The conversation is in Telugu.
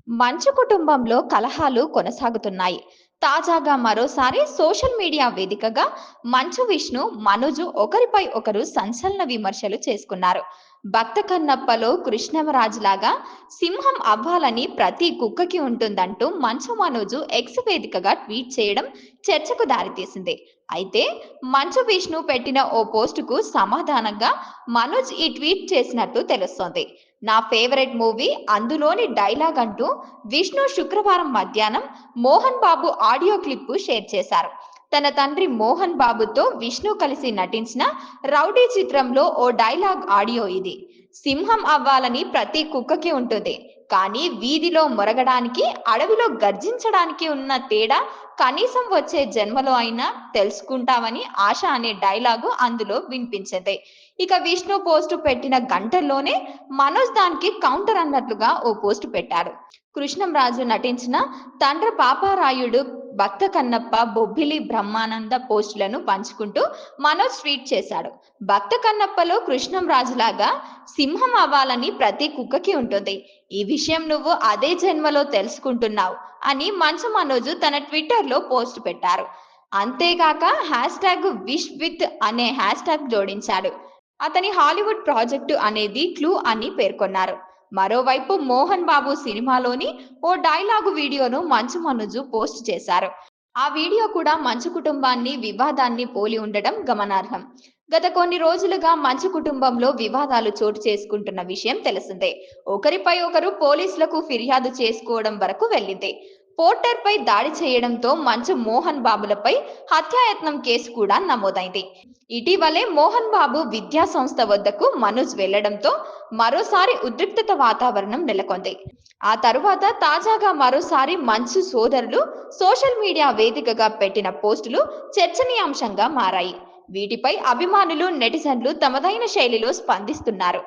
మంచు కుటుంబంలో కలహాలు కొనసాగుతున్నాయి. తాజాగా మరోసారి సోషల్ మీడియా వేదికగా మంచు విష్ణు, మనోజు ఒకరిపై ఒకరు సంచలన విమర్శలు చేసుకున్నారు. భక్త కన్నప్పలో కృష్ణమరాజులాగా సింహం అవ్వాలని ప్రతి కుక్కకి ఉంటుందంటూ మంచు మనోజు ఎక్స్ వేదికగా ట్వీట్ చేయడం చర్చకు దారితీసింది. అయితే మంచు విష్ణు పెట్టిన ఓ పోస్టుకు సమాధానంగా మనోజ్ ఈ ట్వీట్ చేసినట్టు తెలుస్తోంది. నా ఫేవరెట్ మూవీ అందులోని డైలాగ్ అంటూ విష్ణు శుక్రవారం మధ్యాహ్నం Mohan Babu audio clip share చేశారు. తన తండ్రి మోహన్ బాబుతో విష్ణు కలిసి నటించిన రౌడీ చిత్రంలో ఓ డైలాగ్ ఆడియో ఇది. సింహం అవ్వాలని ప్రతి కుక్కకి ఉంటుంది, కానీ వీధిలో మొరగడానికి అడవిలో గర్జించడానికి ఉన్న తేడా కనీసం వచ్చే జన్మలో అయినా తెలుసుకుంటామని ఆశ అనే డైలాగు అందులో వినిపించింది. ఇక విష్ణు పోస్టు పెట్టిన గంటల్లోనే మనోజ్ దానికి కౌంటర్ అన్నట్లుగా ఓ పోస్ట్ పెట్టాడు. కృష్ణంరాజు నటించిన తండ్ర పాపారాయుడు, భక్త కన్నప్ప, బొబ్బిలి బ్రహ్మానంద పోస్టులను పంచుకుంటూ మనోజ్ ట్వీట్ చేశాడు. భక్త కన్నప్పలో కృష్ణంరాజులాగా సింహం అవ్వాలని ప్రతి కుక్కకి ఉంటుంది, ఈ విషయం నువ్వు అదే జన్మలో తెలుసుకుంటున్నావు అని మంచు మనోజు తన ట్విట్టర్లో పోస్ట్ పెట్టారు. అంతేగాక హ్యాష్ ట్యాగ్ విష్ విత్ అనే హ్యాష్ ట్యాగ్ జోడించాడు. అతని హాలీవుడ్ ప్రాజెక్టు అనేది క్లూ అని పేర్కొన్నారు. మరోవైపు మోహన్ బాబు సినిమాలోని ఓ డైలాగు వీడియోను మంచు మనోజు పోస్ట్ చేశారు. ఆ వీడియో కూడా మంచు కుటుంబాన్ని, వివాదాన్ని పోలి ఉండడం గమనార్హం. గత కొన్ని రోజులుగా మంచు కుటుంబంలో వివాదాలు చోటు చేసుకుంటున్న విషయం తెలిసిందే. ఒకరిపై ఒకరు పోలీసులకు ఫిర్యాదు చేసుకోవడం వరకు వెళ్ళింది. పోర్టర్పై దాడి చేయడంతో మంచు మోహన్ బాబులపై హత్యాయత్నం కేసు కూడా నమోదైంది. ఇటీవలే మోహన్ బాబు విద్యా సంస్థ వద్దకు మనోజ్ వెళ్లడంతో మరోసారి ఉద్రిక్తత వాతావరణం నెలకొంది. ఆ తరువాత తాజాగా మరోసారి మంచు సోదరులు సోషల్ మీడియా వేదికగా పెట్టిన పోస్టులు చర్చనీయాంశంగా మారాయి. వీటిపై అభిమానులు, నెటిజన్లు తమదైన శైలిలో స్పందిస్తున్నారు.